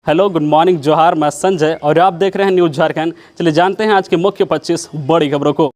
Hello, good morning, जोहार। मैं संजय और आप देख रहे हैं न्यूज़ झारखंड। चलिए जानते हैं आज के मुख्य 25 बड़ी खबरों को।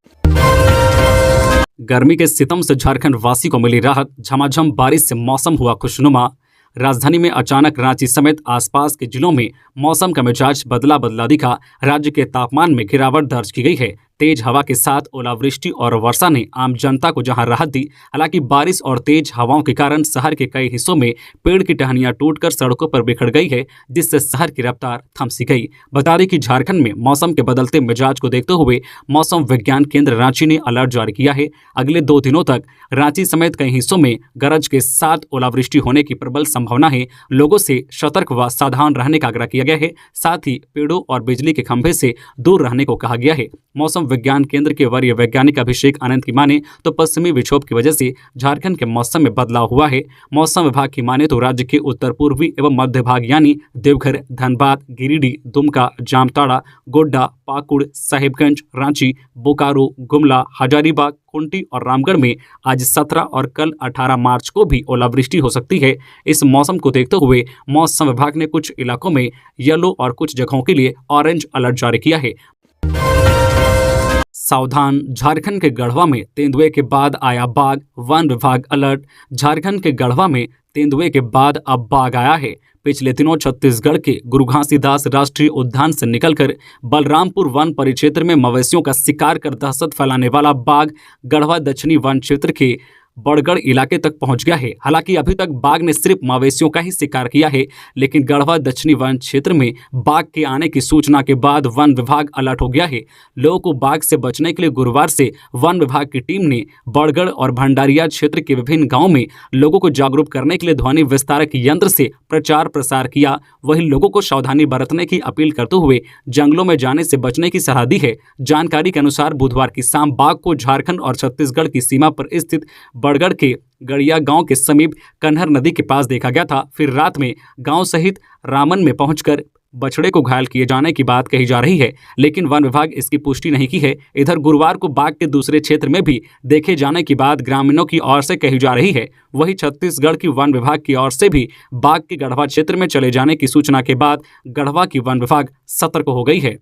गर्मी के सितम से झारखंड वासी को मिली राहत। झमाझम बारिश से मौसम हुआ खुशनुमा। राजधानी में अचानक रांची समेत आसपास के जिलों में मौसम का मिजाज बदला दिखा। राज्य के तापमान में गिरावट दर्ज की गई है। तेज हवा के साथ ओलावृष्टि और वर्षा ने आम जनता को जहां राहत दी, हालांकि बारिश और तेज हवाओं के कारण शहर के कई हिस्सों में पेड़ की टहनियां टूटकर सड़कों पर बिखर गई है, जिससे शहर की रफ्तार थम सी गई। बता दें कि झारखंड में मौसम के बदलते मिजाज को देखते हुए मौसम विज्ञान केंद्र रांची ने अलर्ट जारी किया है। अगले 2 दिनों तक रांची समेत कई हिस्सों में गरज के साथ ओलावृष्टि होने की प्रबल संभावना है। लोगों से सतर्क व सावधान रहने का आग्रह किया गया है। साथ ही पेड़ों और बिजली के खंभे से दूर रहने को कहा गया है। मौसम विज्ञान केंद्र के वरीय वैज्ञानिक अभिषेक आनंद की माने तो पश्चिमी विक्षोभ की वजह से झारखंड के मौसम में बदलाव हुआ है। मौसम विभाग की माने तो राज्य के उत्तर पूर्वी एवं मध्य भाग यानी देवघर, धनबाद, गिरिडीह, दुमका, जामताड़ा, गोड्डा, पाकुड़, साहिबगंज, रांची, बोकारो, गुमला, हजारीबाग, खूंटी और रामगढ़ में आज 17 और कल 18 मार्च को भी ओलावृष्टि हो सकती है। इस मौसम को देखते हुए मौसम विभाग ने कुछ इलाकों में येलो और कुछ जगहों के लिए ऑरेंज अलर्ट जारी किया है। सावधान, झारखंड के गढ़वा में तेंदुए के बाद आया बाघ, वन विभाग अलर्ट। झारखंड के गढ़वा में तेंदुए के बाद अब बाघ आया है। पिछले दिनों छत्तीसगढ़ के गुरु घासीदास राष्ट्रीय उद्यान से निकलकर बलरामपुर वन परिक्षेत्र में मवेशियों का शिकार कर दहशत फैलाने वाला बाघ गढ़वा दक्षिणी वन क्षेत्र के बड़गढ़ इलाके तक पहुंच गया है। हालांकि अभी तक बाघ ने सिर्फ मवेशियों का ही शिकार किया है, लेकिन गढ़वा दक्षिणी वन क्षेत्र में बाघ के आने की सूचना के बाद वन विभाग अलर्ट हो गया है। लोगों को बाघ से बचने के लिए गुरुवार से वन विभाग की टीम ने बड़गढ़ और भंडारिया क्षेत्र के विभिन्न गाँव में लोगों को जागरूक करने के लिए ध्वनि विस्तारक यंत्र से प्रचार प्रसार किया। वहीं लोगों को सावधानी बरतने की अपील करते हुए जंगलों में जाने से बचने की सलाह दी है। जानकारी के अनुसार बुधवार की शाम बाघ को झारखंड और छत्तीसगढ़ की सीमा पर स्थित बड़गढ़ के गड़िया गांव के समीप कन्हर नदी के पास देखा गया था। फिर रात में गांव सहित रामन में पहुंचकर बछड़े को घायल किए जाने की बात कही जा रही है, लेकिन वन विभाग इसकी पुष्टि नहीं की है। इधर गुरुवार को बाघ के दूसरे क्षेत्र में भी देखे जाने की बात ग्रामीणों की ओर से कही जा रही है। वहीं छत्तीसगढ़ की वन विभाग की ओर से भी बाघ के गढ़वा क्षेत्र में चले जाने की सूचना के बाद गढ़वा की वन विभाग सतर्क हो गई है।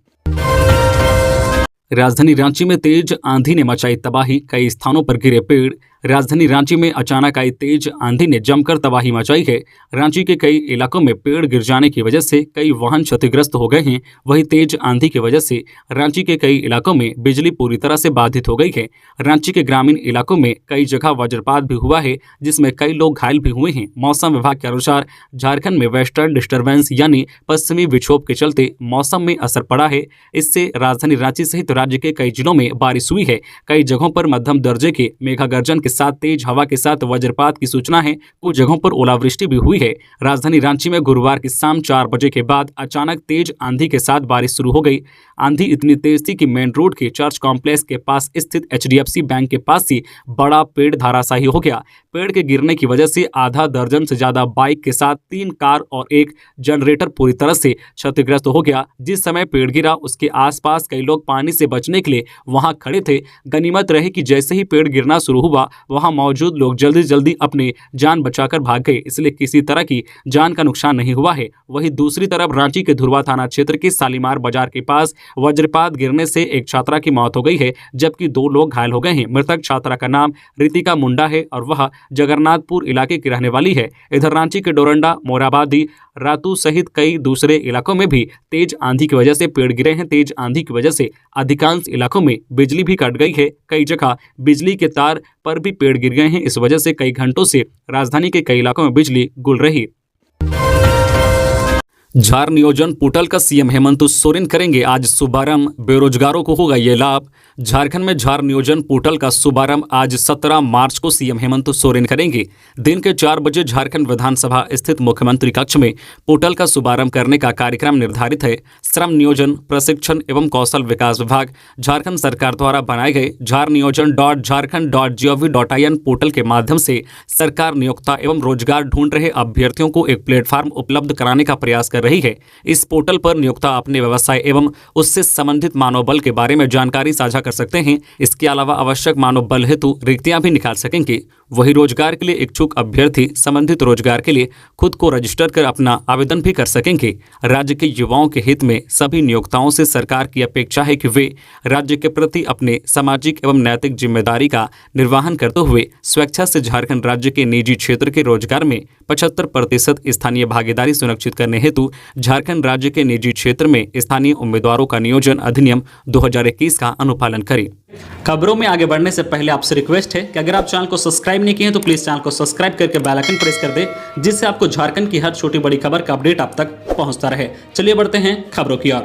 राजधानी रांची में तेज आंधी ने मचाई तबाही, कई स्थानों पर गिरे पेड़। राजधानी रांची में अचानक आई तेज आंधी ने जमकर तबाही मचाई है। रांची के कई इलाकों में पेड़ गिर जाने की वजह से कई वाहन क्षतिग्रस्त हो गए हैं। वहीं तेज आंधी की वजह से रांची के कई इलाकों में बिजली पूरी तरह से बाधित हो गई है। रांची के ग्रामीण इलाकों में कई जगह वज्रपात भी हुआ है, जिसमें कई लोग घायल भी हुए हैं। मौसम विभाग के अनुसार झारखंड में वेस्टर्न डिस्टर्बेंस यानी पश्चिमी विक्षोभ के चलते मौसम में असर पड़ा है। इससे राजधानी रांची सहित राज्य के कई जिलों में बारिश हुई है। कई जगहों पर मध्यम दर्जे के मेघा गर्जन के साथ तेज हवा के साथ वज्रपात की सूचना है। कुछ जगहों पर ओलावृष्टि भी हुई है। राजधानी रांची में गुरुवार की शाम 4 बजे के बाद अचानक तेज आंधी के साथ बारिश शुरू हो गई। आंधी इतनी तेज थी कि मेन रोड के चर्च कॉम्प्लेक्स के पास स्थित HDFC बैंक के पास ही बड़ा पेड़ धराशायी हो गया। पेड़ के गिरने की वजह से आधा दर्जन से ज्यादा बाइक के साथ 3 कार और एक जनरेटर पूरी तरह से क्षतिग्रस्त हो गया। जिस समय पेड़ गिरा उसके आसपास कई लोग पानी से बचने के लिए वहां खड़े थे। गनीमत रहे कि जैसे ही पेड़ गिरना शुरू हुआ वहां मौजूद लोग जल्दी अपने जान बचाकर भाग गए, इसलिए किसी तरह की जान का नुकसान नहीं हुआ है। वहीं दूसरी तरफ रांची के धुरवा थाना क्षेत्र के शालीमार बाजार के पास वज्रपात गिरने से एक छात्रा की मौत हो गई है, जबकि 2 लोग घायल हो गए हैं। मृतक छात्रा का नाम रितिका मुंडा है और वह जगन्नाथपुर इलाके की रहने वाली है। इधर रांची के डोरंडा, मोराबादी, रातू सहित कई दूसरे इलाकों में भी तेज आंधी की वजह से पेड़ गिरे हैं। तेज आंधी की वजह से अधिकांश इलाकों में बिजली भी कट गई है। कई जगह बिजली के तार पर भी पेड़ गिर गए हैं। इस वजह से कई घंटों से राजधानी के कई इलाकों में बिजली गुल रही। झार नियोजन पोर्टल का सीएम हेमंत सोरेन करेंगे आज शुभारंभ, बेरोजगारों को होगा ये लाभ। झारखंड में झार नियोजन पोर्टल का शुभारंभ आज 17 मार्च को सीएम हेमंत सोरेन करेंगे। दिन के 4 बजे झारखंड विधानसभा स्थित मुख्यमंत्री कक्ष में पोर्टल का शुभारंभ करने का कार्यक्रम निर्धारित है। श्रम नियोजन, प्रशिक्षण एवं कौशल विकास विभाग झारखंड सरकार द्वारा बनाए गए झारनियोजन.झारखंड.gov.in पोर्टल के माध्यम से सरकार नियोक्ता एवं रोजगार ढूंढ रहे अभ्यर्थियों को एक प्लेटफॉर्म उपलब्ध कराने का प्रयास कर रही है। इस पोर्टल पर नियोक्ता अपने व्यवसाय एवं उससे संबंधित मानव बल के बारे में जानकारी साझा कर सकते हैं। इसके अलावा आवश्यक मानव बल हेतु रिक्तियां भी निकाल सकेंगे। वही रोजगार के लिए इच्छुक अभ्यर्थी संबंधित रोजगार के लिए खुद को रजिस्टर कर अपना आवेदन भी कर सकेंगे। राज्य के युवाओं के हित में सभी नियोक्ताओं से सरकार की अपेक्षा है कि वे राज्य के प्रति अपने सामाजिक एवं नैतिक जिम्मेदारी का निर्वहन करते हुए स्वेच्छा से झारखंड राज्य के निजी क्षेत्र के रोजगार में 75% स्थानीय भागीदारी सुनिश्चित करने हेतु झारखंड राज्य के निजी क्षेत्र में स्थानीय उम्मीदवारों का नियोजन अधिनियम 2021 का अनुपालन करें। खबरों में आगे बढ़ने से पहले आपसे रिक्वेस्ट है कि अगर आप चैनल को सब्सक्राइब नहीं किए हैं तो प्लीज चैनल को सब्सक्राइब करके बेल आइकन प्रेस कर दे, जिससे आपको झारखंड की हर छोटी बड़ी खबर का अपडेट आप तक पहुंचता रहे। चलिए बढ़ते हैं खबरों की ओर।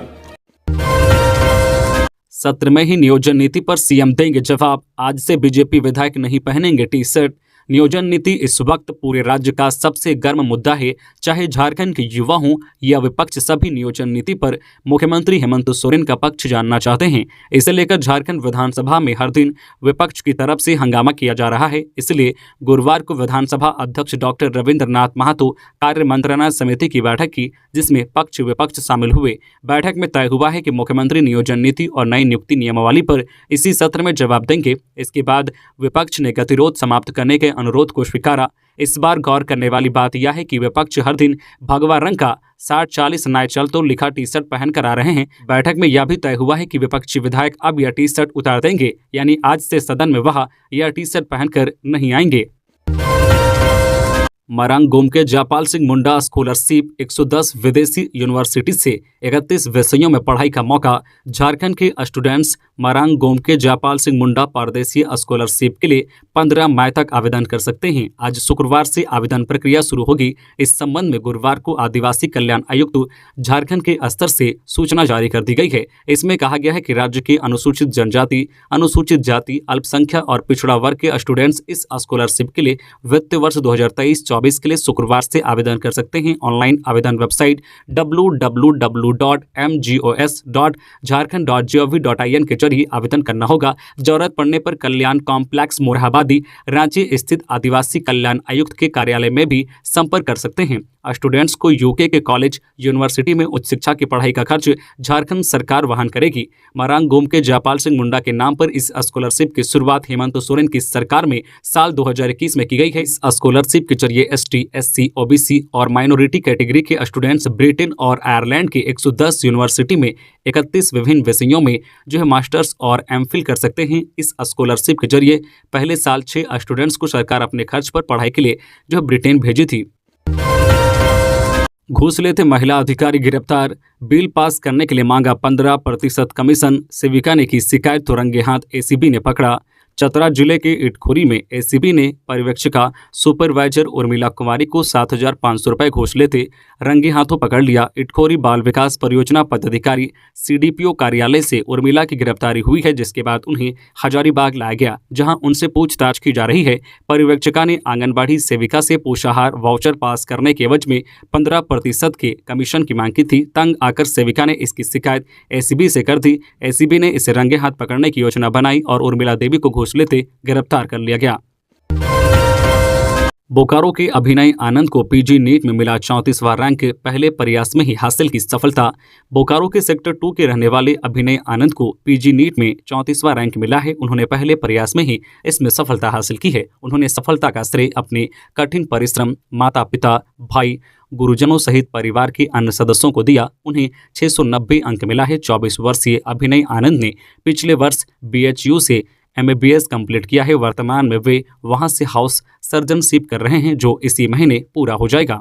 सत्र में ही नियोजन नीति पर सीएम देंगे जवाब, आज से बीजेपी विधायक नहीं पहनेंगे टी शर्ट। नियोजन नीति इस वक्त पूरे राज्य का सबसे गर्म मुद्दा है। चाहे झारखंड के युवा हों या विपक्ष, सभी नियोजन नीति पर मुख्यमंत्री हेमंत सोरेन का पक्ष जानना चाहते हैं। इसे लेकर झारखंड विधानसभा में हर दिन विपक्ष की तरफ से हंगामा किया जा रहा है। इसलिए गुरुवार को विधानसभा अध्यक्ष डॉक्टर रविंद्रनाथ महतो कार्य मंत्रणा समिति की बैठक की, जिसमें पक्ष विपक्ष शामिल हुए। बैठक में तय हुआ है कि मुख्यमंत्री नियोजन नीति और नई नियुक्ति नियमावली पर इसी सत्र में जवाब देंगे। इसके बाद विपक्ष ने गतिरोध समाप्त करने के अनुरोध को स्वीकारा। इस बार गौर करने वाली बात यह है कि विपक्ष हर दिन भगवा रंग का 60-40 नए चल तो लिखा टी शर्ट पहन कर आ रहे हैं। बैठक में यह भी तय हुआ है कि विपक्षी विधायक अब यह टी शर्ट उतार देंगे, यानी आज से सदन में वह यह टी शर्ट पहनकर नहीं आएंगे। मरांग गोम के जयपाल सिंह मुंडा स्कॉलरशिप 110 विदेशी यूनिवर्सिटी से 31 विषयों में पढ़ाई का मौका। झारखंड के स्टूडेंट्स मरांग गोम के जयपाल सिंह मुंडा पारदेशीय स्कॉलरशिप के लिए 15 मई तक आवेदन कर सकते हैं। आज शुक्रवार से आवेदन प्रक्रिया शुरू होगी। इस संबंध में गुरुवार को आदिवासी कल्याण आयुक्त झारखंड के स्तर से सूचना जारी कर दी गई है। इसमें कहा गया है कि राज्य के अनुसूचित जनजाति, अनुसूचित जाति, अल्पसंख्यक और पिछड़ा वर्ग के स्टूडेंट्स इस स्कॉलरशिप के लिए वित्तीय वर्ष 2023-24 के लिए शुक्रवार से आवेदन कर सकते हैं। ऑनलाइन आवेदन वेबसाइट www.mgos.jharkhand.gov.in के जरिए आवेदन करना होगा। जरूरत पड़ने पर कल्याण कॉम्प्लेक्स मोरहाबादी रांची स्थित आदिवासी कल्याण आयुक्त के कार्यालय में भी संपर्क कर सकते हैं। स्टूडेंट्स को यूके के कॉलेज, यूनिवर्सिटी में उच्च शिक्षा की पढ़ाई का खर्च झारखंड सरकार वहन करेगी। मरांग गोम के जयपाल सिंह मुंडा के नाम पर इस स्कॉलरशिप की शुरुआत हेमंत सोरेन की सरकार में साल 2021 में की गई है। इस स्कॉलरशिप के जरिए ST, SC, OBC और माइनॉरिटी कैटेगरी के स्टूडेंट्स ब्रिटेन और आयरलैंड के 110 यूनिवर्सिटी में 31 विभिन्न विषयों में जो है मास्टर्स और MPhil कर सकते हैं। इस स्कॉलरशिप के जरिए पहले साल 6 स्टूडेंट्स को सरकार अपने खर्च पर पढ़ाई के लिए जो है ब्रिटेन भेजी थी। घूस लेते महिला अधिकारी गिरफ्तार, बिल पास करने के लिए मांगा 15% कमीशन। सेविका ने की शिकायत तो रंगे हाथ ACB ने पकड़ा। चतरा जिले के इटखोरी में ACB ने पर्यवेक्षिका सुपरवाइजर उर्मिला कुमारी को 7,500 रुपये घूस लेते रंगे हाथों पकड़ लिया। इटखोरी बाल विकास परियोजना पदाधिकारी CDPO कार्यालय से उर्मिला की गिरफ्तारी हुई है, जिसके बाद उन्हें हजारीबाग लाया गया, जहां उनसे पूछताछ की जा रही है। पर्यवेक्षिका ने आंगनबाड़ी सेविका से पोषाहार वाउचर पास करने के एवज में 15% के कमीशन की मांग की थी। तंग आकर सेविका ने इसकी शिकायत ACB से कर दी। ACB ने इसे रंगे हाथ पकड़ने की योजना बनाई और उर्मिला देवी को घूस लेते गिरफ्तार कर लिया गया। बोकारो के अभिनय आनंद को PG नीट में मिला 34वां रैंक, पहले प्रयास में ही हासिल की सफलता। बोकारो के सेक्टर 2 के रहने वाले अभिनय आनंद को PG नीट में 34वां रैंक मिला है। उन्होंने पहले प्रयास में ही इसमें सफलता हासिल की है। उन्होंने सफलता का श्रेय अपने कठिन परिश्रम, माता पिता, भाई, गुरुजनों सहित परिवार के अन्य सदस्यों को दिया। उन्हें 690 अंक मिला है। 24 वर्षीय अभिनय आनंद ने पिछले वर्ष BHU से MABS कंप्लीट किया है। वर्तमान में वे वहां से हाउस सर्जनशिप कर रहे हैं, जो इसी महीने पूरा हो जाएगा।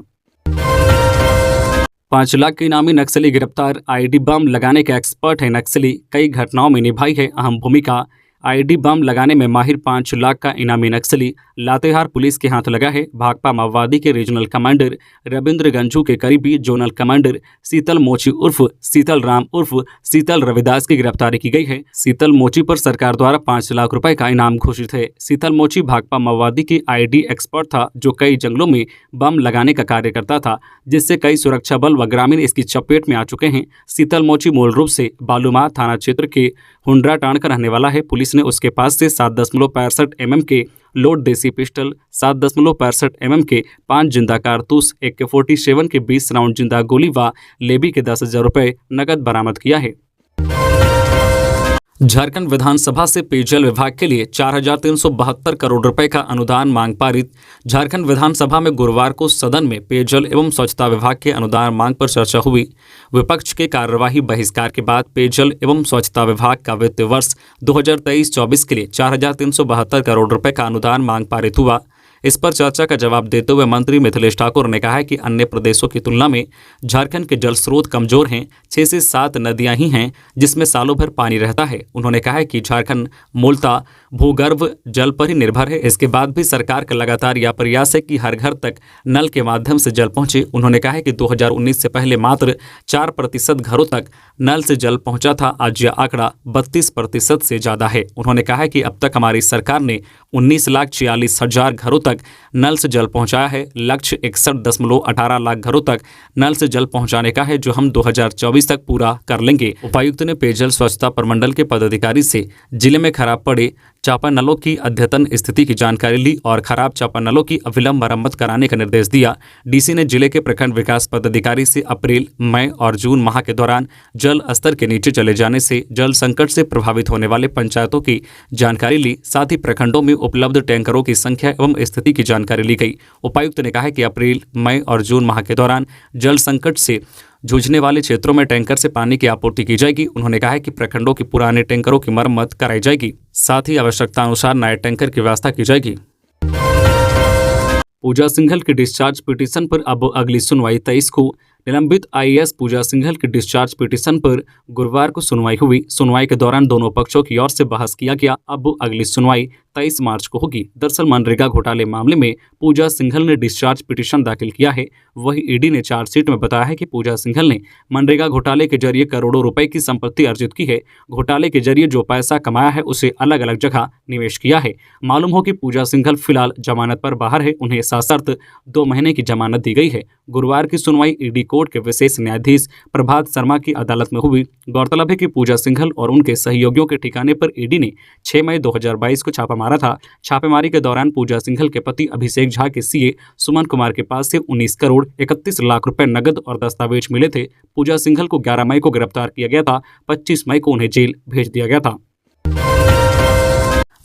5 लाख के इनामी नक्सली गिरफ्तार, IED बम लगाने के एक्सपर्ट है नक्सली, कई घटनाओं में निभाई है अहम भूमिका। IED बम लगाने में माहिर 5 लाख का इनामी नक्सली लातेहार पुलिस के हाथ लगा है। भाकपा माओवादी के रीजनल कमांडर रविंद्र गंजू के करीबी जोनल कमांडर शीतल मोची उर्फ शीतल राम उर्फ शीतल रविदास की गिरफ्तारी की गई है। शीतल मोची पर सरकार द्वारा 5 लाख रुपए का इनाम घोषित है। शीतल मोची भाकपा माओवादी की IED एक्सपर्ट था, जो कई जंगलों में बम लगाने का कार्य करता था, जिससे कई सुरक्षा बल व ग्रामीण इसकी चपेट में आ चुके हैं। शीतल मोची मूल रूप से बालूमाथ थाना क्षेत्र के हुंडरा टांड का रहने वाला है। पुलिस ने उसके पास से 7.65 mm के लोड देसी पिस्टल, 7.65 mm के 5 जिंदा कारतूस, AK-47 के 20 राउंड जिंदा गोली व लेबी के 10,000 रुपये नकद बरामद किया है। झारखंड विधानसभा से पेयजल विभाग के लिए 4,372 करोड़ रुपए का अनुदान मांग पारित। झारखंड विधानसभा में गुरुवार को सदन में पेयजल एवं स्वच्छता विभाग के अनुदान मांग पर चर्चा हुई। विपक्ष के कार्यवाही बहिष्कार के बाद पेयजल एवं स्वच्छता विभाग का वित्तीय वर्ष 2023-24 के लिए 4,372 करोड़ रुपए का अनुदान मांग पारित हुआ। इस पर चर्चा का जवाब देते हुए मंत्री मिथिलेश ठाकुर ने कहा कि अन्य प्रदेशों की तुलना में झारखंड के जल स्रोत कमजोर हैं। 6 से 7 नदियां ही हैं जिसमें सालों भर पानी रहता है। उन्होंने कहा कि झारखंड मूलतः भूगर्भ जल पर ही निर्भर है। इसके बाद भी सरकार का लगातार यह प्रयास है कि हर घर तक नल के माध्यम से जल पहुंचे। उन्होंने कहा कि 2019 से पहले मात्र 4% घरों तक नल से जल पहुंचा था। आज यह आंकड़ा 32% से ज्यादा है। उन्होंने कहा कि अब तक हमारी सरकार ने 19,46,000 घरों तक नल से जल पहुंचाया है। लक्ष्य 61.18 लाख घरों तक नल से जल पहुंचाने का है, जो हम 2024 तक पूरा कर लेंगे। उपायुक्त ने पेयजल स्वच्छता प्रमंडल के पदाधिकारी से जिले में खराब पड़े चापानलों की अद्यतन स्थिति की जानकारी ली और खराब चापानलों की अविलंब मरम्मत कराने का निर्देश दिया। डीसी ने जिले के प्रखंड विकास पदाधिकारी से अप्रैल, मई और जून माह के दौरान जल स्तर के नीचे चले जाने से जल संकट से प्रभावित होने वाले पंचायतों की जानकारी ली। साथ ही प्रखंडों में उपलब्ध टैंकरों की संख्या एवं स्थिति की जानकारी ली गई। उपायुक्त ने कहा कि अप्रैल, मई और जून माह के दौरान जल संकट से जूझने वाले क्षेत्रों में टैंकर से पानी की आपूर्ति की जाएगी। उन्होंने कहा कि प्रखंडों के पुराने टैंकरों की मरम्मत कराई जाएगी। साथ ही आवश्यकता अनुसार नए टैंकर की व्यवस्था की जाएगी। पूजा सिंघल की डिस्चार्ज पिटीशन पर अब अगली सुनवाई 23 को। निलंबित आईएएस पूजा सिंघल की डिस्चार्ज पिटीशन पर गुरुवार को सुनवाई हुई। सुनवाई के दौरान दोनों पक्षों की ओर से बहस किया गया। अब अगली सुनवाई 23 मार्च को होगी। दरअसल मनरेगा घोटाले मामले में पूजा सिंघल ने डिस्चार्ज पिटीशन दाखिल किया है। वहीं ईडी ने चार्जशीट में बताया है कि पूजा सिंघल ने मनरेगा घोटाले के जरिए करोड़ों रुपए की संपत्ति अर्जित की है। घोटाले के जरिए जो पैसा कमाया है उसे अलग अलग जगह निवेश किया है। मालूम हो कि पूजा सिंघल फिलहाल जमानत पर बाहर है। उन्हें सशर्त 2 महीने की जमानत दी गई है। गुरुवार की सुनवाई ईडी कोर्ट के विशेष न्यायाधीश प्रभात शर्मा की अदालत में हुई। गौरतलब है कि पूजा सिंघल और उनके सहयोगियों के ठिकाने पर ईडी ने 6 मई 2022 को छापा मारा था। छापेमारी के दौरान पूजा सिंघल के पति अभिषेक झा के सीए सुमन कुमार के पास से 19 करोड़ 31 लाख रुपए नगद और दस्तावेज मिले थे। पूजा सिंघल को 11 मई को गिरफ्तार किया गया था। 25 मई को उन्हें जेल भेज दिया गया था।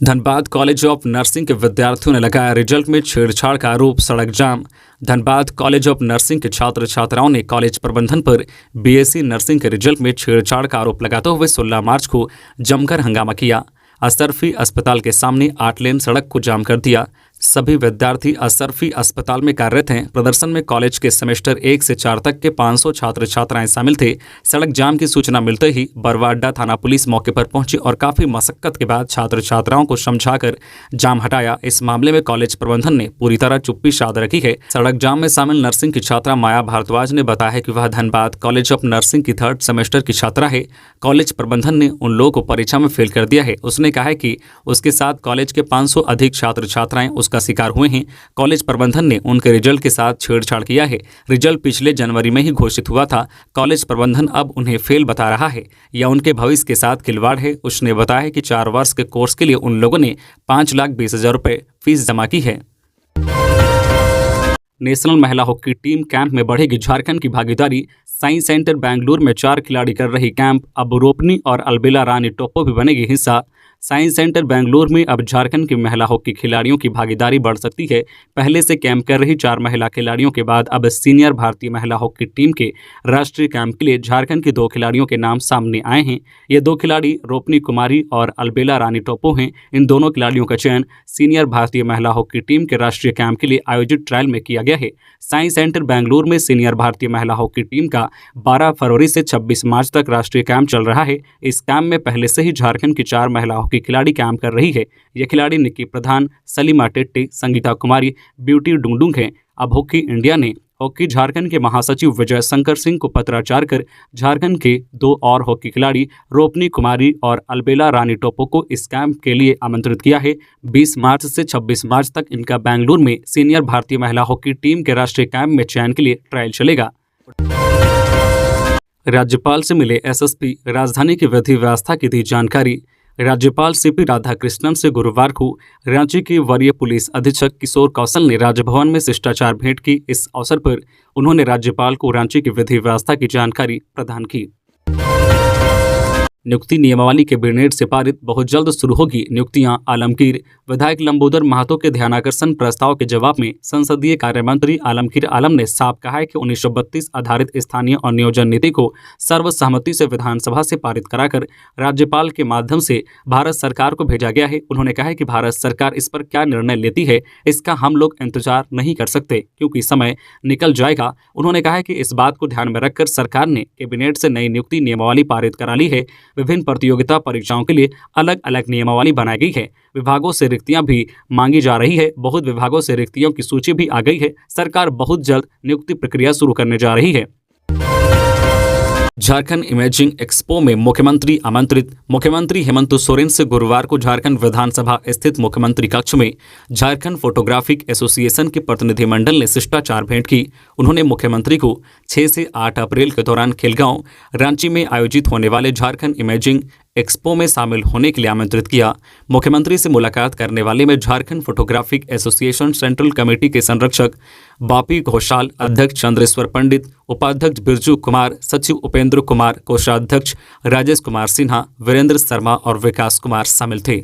धनबाद कॉलेज ऑफ नर्सिंग के विद्यार्थियों ने लगाया रिजल्ट में छेड़छाड़ का आरोप, सड़क जाम। धनबाद कॉलेज ऑफ नर्सिंग के छात्र छात्राओं ने कॉलेज प्रबंधन पर बीएससी नर्सिंग के रिजल्ट में छेड़छाड़ का आरोप लगाते हुए 16 मार्च को जमकर हंगामा किया। अशरफी अस्पताल के सामने 8 लेन सड़क को जाम कर दिया। सभी विद्यार्थी अशरफी अस्पताल में कार्यरत हैं। प्रदर्शन में कॉलेज के सेमेस्टर 1 से 4 तक के 500 छात्र छात्राएं शामिल थे। सड़क जाम की सूचना मिलते ही बरवाडा थाना पुलिस मौके पर पहुंची और काफी मशक्कत के बाद छात्र छात्राओं को समझाकर जाम हटाया। इस मामले में कॉलेज प्रबंधन ने पूरी तरह चुप्पी साध रखी है। सड़क जाम में शामिल नर्सिंग की छात्रा माया भारद्वाज ने बताया है कि वह धनबाद कॉलेज ऑफ नर्सिंग की 3rd सेमेस्टर की छात्रा है। कॉलेज प्रबंधन ने उन लोगों को परीक्षा में फेल कर दिया है। उसने कहा है कि उसके साथ कॉलेज के 500 अधिक छात्र छात्राएं का शिकार हुए हैं। कॉलेज प्रबंधन ने उनके रिजल्ट के साथ छेड़छाड़ किया है। रिजल्ट पिछले जनवरी में ही घोषित हुआ था। कॉलेज प्रबंधन अब उन्हें फेल बता रहा है या उनके भविष्य के साथ खिलवाड़ है। उसने बताया कि 4 वर्ष के कोर्स के लिए उन लोगों ने 5,20,000 रुपए फीस जमा की है। नेशनल महिला हॉकी टीम कैंप में बढ़ेगी झारखंड की भागीदारी। साइंस सेंटर बेंगलुरु में 4 खिलाड़ी कर रही कैंप, अब रोपनी और अलबेला रानी टोप्पो भी बनेगी हिस्सा। साइंस सेंटर बेंगलुरु में अब झारखंड की महिला हॉकी खिलाड़ियों की भागीदारी बढ़ सकती है। पहले से कैंप कर रही 4 महिला खिलाड़ियों के बाद अब सीनियर भारतीय महिला हॉकी टीम के राष्ट्रीय कैंप के लिए झारखंड की 2 खिलाड़ियों के नाम सामने आए हैं। ये 2 खिलाड़ी रोपनी कुमारी और अलबेला रानी टोप्पो हैं। इन दोनों खिलाड़ियों का चयन सीनियर भारतीय महिला हॉकी टीम के राष्ट्रीय कैंप के लिए आयोजित ट्रायल में किया गया है। साइंस सेंटर बेंगलुरु में सीनियर भारतीय महिला हॉकी टीम का 12 फरवरी से 26 मार्च तक राष्ट्रीय कैंप चल रहा है। इस कैंप में पहले से ही झारखंड की 4 महिला हॉकी खिलाड़ी कैंप कर रही है। ये खिलाड़ी निक्की प्रधान, सलीमा टेट्टी, संगीता कुमारी, ब्यूटी डुंगडुंग हैं। अब हॉकी इंडिया ने हॉकी झारखंड के महासचिव विजय शंकर सिंह को पत्राचार कर झारखंड के 2 और हॉकी खिलाड़ी रोपनी कुमारी और अलबेला रानी टोप्पो को इस कैंप के लिए आमंत्रित किया है। 20 मार्च से 26 मार्च तक इनका बेंगलुरु में सीनियर भारतीय महिला हॉकी टीम के राष्ट्रीय कैंप में चयन के लिए ट्रायल चलेगा। राज्यपाल से मिले एसएसपी, राजधानी की विधि व्यवस्था की दी जानकारी। राज्यपाल सीपी राधाकृष्णन से गुरुवार को रांची के वरीय पुलिस अधीक्षक किशोर कौशल ने राजभवन में शिष्टाचार भेंट की। इस अवसर पर उन्होंने राज्यपाल को रांची की विधि व्यवस्था की जानकारी प्रदान की। नियुक्ति नियमावली कैबिनेट से पारित, बहुत जल्द शुरू होगी नियुक्तियां। आलमगीर। विधायक लंबोदर महतो के ध्यानाकर्षण प्रस्ताव के जवाब में संसदीय कार्य मंत्री आलमगीर आलम ने साफ कहा है कि 1932 आधारित स्थानीय और नियोजन नीति को सर्वसम्मति से विधानसभा से पारित कराकर राज्यपाल के माध्यम से भारत सरकार को भेजा गया है। उन्होंने कहा है कि भारत सरकार इस पर क्या निर्णय लेती है इसका हम लोग इंतजार नहीं कर सकते, क्योंकि समय निकल जाएगा। उन्होंने कहा है कि इस बात को ध्यान में रखकर सरकार ने कैबिनेट से नई नियुक्ति नियमावली पारित करा ली है। विभिन्न प्रतियोगिता परीक्षाओं के लिए अलग अलग नियमावली बनाई गई है। विभागों से रिक्तियां भी मांगी जा रही है। बहुत विभागों से रिक्तियों की सूची भी आ गई है। सरकार बहुत जल्द नियुक्ति प्रक्रिया शुरू करने जा रही है। झारखंड इमेजिंग एक्सपो में मुख्यमंत्री आमंत्रित। मुख्यमंत्री हेमंत सोरेन से गुरुवार को झारखंड विधानसभा स्थित मुख्यमंत्री कक्ष में झारखंड फोटोग्राफिक एसोसिएशन के प्रतिनिधिमंडल ने शिष्टाचार भेंट की। उन्होंने मुख्यमंत्री को 6 से 8 अप्रैल के दौरान खिलगांव, रांची में आयोजित होने वाले झारखंड इमेजिंग एक्सपो में शामिल होने के लिए आमंत्रित किया। मुख्यमंत्री से मुलाकात करने वाले में Jharkhand photographic association central committee के संरक्षक बापी घोषाल, अध्यक्ष चंद्रेश्वर पंडित, उपाध्यक्ष बिरजू कुमार, सचिव उपेंद्र कुमार, कोषाध्यक्ष राजेश कुमार सिन्हा, वीरेंद्र शर्मा और विकास कुमार शामिल थे।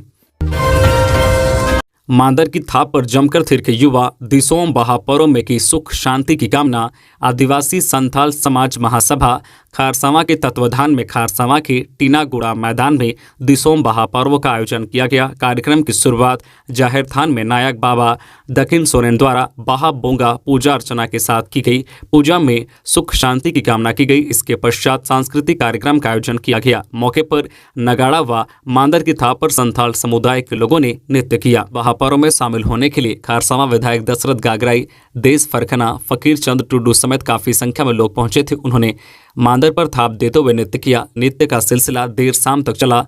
मांदर की थाप पर जमकर थिरके युवा, दिसोम बहापरों में की सुख शांति की कामना। आदिवासी संथाल समाज महासभा खारसावां के तत्वाधान में खारसावां के टीनागुड़ा मैदान में दिसोम बहापर्व का आयोजन किया गया। कार्यक्रम की शुरुआत जाहिर थान में नायक बाबा दखिन सोरेन द्वारा बहा बोंगा पूजा अर्चना के साथ की गई। पूजा में सुख शांति की कामना की गई। इसके पश्चात सांस्कृतिक कार्यक्रम का आयोजन किया गया। मौके पर नगाड़ा व मांदर की थाप पर संथाल समुदाय के लोगों ने नृत्य किया। बहापर्व में शामिल होने के लिए खारसावां विधायक दशरथ गागराई, देश फरखना, फकीर चंद टुडू समेत काफी संख्या में लोग पहुंचे थे। उन्होंने मांदर पर थाप देते हुए नृत्य किया। नृत्य का सिलसिला देर शाम तक चला।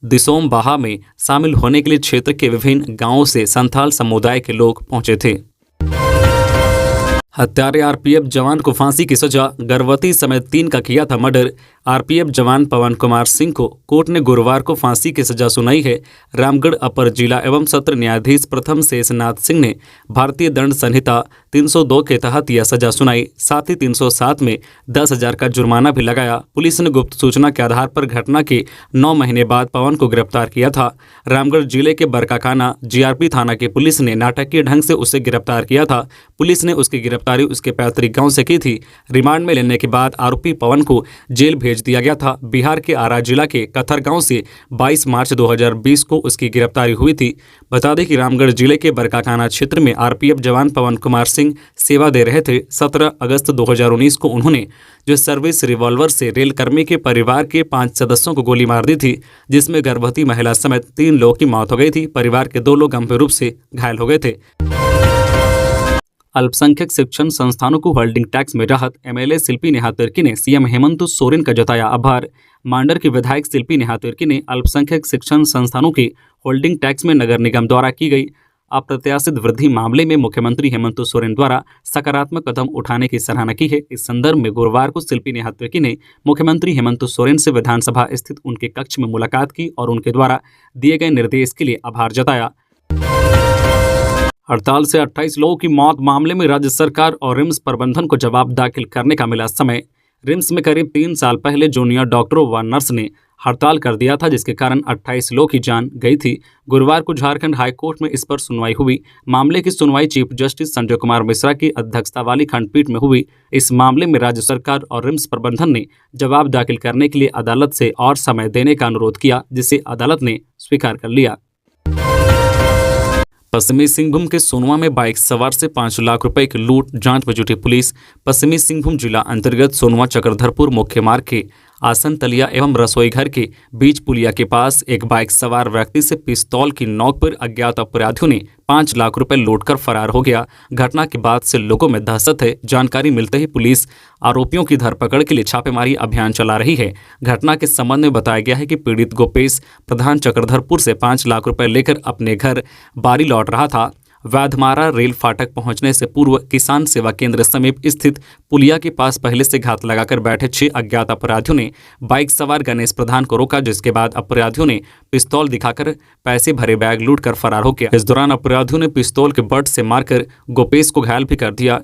दिसोम बहा में शामिल होने के लिए क्षेत्र के विभिन्न गांवों से संथाल समुदाय के लोग पहुंचे थे। हत्यारे आरपीएफ जवान को फांसी की सजा, गर्भवती समेत 3 का किया था मर्डर। आरपीएफ जवान पवन कुमार सिंह को कोर्ट ने गुरुवार को फांसी की सजा सुनाई है। रामगढ़ अपर जिला एवं सत्र न्यायाधीश प्रथम शेषनाथ सिंह ने भारतीय दंड संहिता 302 के तहत यह सजा सुनाई। साथ ही 307 में 10,000 का जुर्माना भी लगाया। पुलिस ने गुप्त सूचना के आधार पर घटना के 9 महीने बाद पवन को गिरफ्तार किया था। रामगढ़ जिले के बरकाकाना जीआरपी थाना की पुलिस ने नाटकीय ढंग से उसे गिरफ्तार किया था। पुलिस ने उसकी गिरफ्तारी उसके पैतृक गांव से की थी। रिमांड में लेने के बाद आरोपी पवन को जेल भेज दिया गया था। बिहार के आरा जिला के कथर गांव से 22 मार्च 2020 को उसकी गिरफ्तारी हुई थी। बता दें कि रामगढ़ जिले के बरकाकाना क्षेत्र में आरपीएफ जवान पवन कुमार सिंह सेवा दे रहे थे। 17 अगस्त 2019 को उन्होंने जो सर्विस रिवॉल्वर से रेलकर्मी के परिवार के 5 सदस्यों को गोली मार दी थी, जिसमें गर्भवती महिला समेत 3 लोगों की मौत हो गई थी। परिवार के 2 लोग गंभीर रूप से घायल हो गए थे। अल्पसंख्यक शिक्षण संस्थानों को होल्डिंग टैक्स में राहत, एमएलए शिल्पी नेहा तिर्की ने सीएम हेमंत सोरेन का जताया आभार। मांडर की विधायक शिल्पी नेहा तिर्की ने अल्पसंख्यक शिक्षण संस्थानों की होल्डिंग टैक्स में नगर निगम द्वारा की गई अप्रत्याशित वृद्धि मामले में मुख्यमंत्री हेमंत सोरेन द्वारा सकारात्मक कदम उठाने की सराहना की है। इस संदर्भ में गुरुवार को शिल्पी नेहा तिर्की ने मुख्यमंत्री हेमंत सोरेन से विधानसभा स्थित उनके कक्ष में मुलाकात की और उनके द्वारा दिए गए निर्देश के लिए आभार जताया। हड़ताल से 28 लोगों की मौत मामले में राज्य सरकार और रिम्स प्रबंधन को जवाब दाखिल करने का मिला समय। रिम्स में करीब 3 साल पहले जूनियर डॉक्टरों व नर्स ने हड़ताल कर दिया था, जिसके कारण 28 लोगों की जान गई थी। गुरुवार को झारखंड हाईकोर्ट में इस पर सुनवाई हुई। मामले की सुनवाई चीफ जस्टिस संजय कुमार मिश्रा की अध्यक्षता वाली खंडपीठ में हुई। इस मामले में राज्य सरकार और रिम्स प्रबंधन ने जवाब दाखिल करने के लिए अदालत से और समय देने का अनुरोध किया, जिसे अदालत ने स्वीकार कर लिया। पश्चिमी सिंहभूम के सोनवा में बाइक सवार से 5 लाख रुपए की लूट, जांच में जुटी पुलिस। पश्चिमी सिंहभूम जिला अंतर्गत सोनवा चक्रधरपुर मुख्य मार्ग के आसन तलिया एवं रसोई घर के बीच पुलिया के पास एक बाइक सवार व्यक्ति से पिस्तौल की नोक पर अज्ञात अपराधियों ने 5 लाख रुपए लूटकर फरार हो गया। घटना के बाद से लोगों में दहशत है। जानकारी मिलते ही पुलिस आरोपियों की धरपकड़ के लिए छापेमारी अभियान चला रही है। घटना के संबंध में बताया गया है कि पीड़ित गोपेश प्रधान चक्रधरपुर से 5 लाख रुपए लेकर अपने घर बारी लौट रहा था। वैधमारा रेल फाटक पहुंचने से पूर्व किसान सेवा केंद्र समीप स्थित पुलिया के पास पहले से घात लगाकर बैठे 6 अज्ञात अपराधियों ने बाइक सवार गणेश प्रधान को रोका, जिसके बाद अपराधियों ने पिस्तौल दिखाकर पैसे भरे बैग लूटकर फरार हो गया। इस दौरान अपराधियों ने पिस्तौल के बट से मारकर गोपेश को घायल भी कर दिया।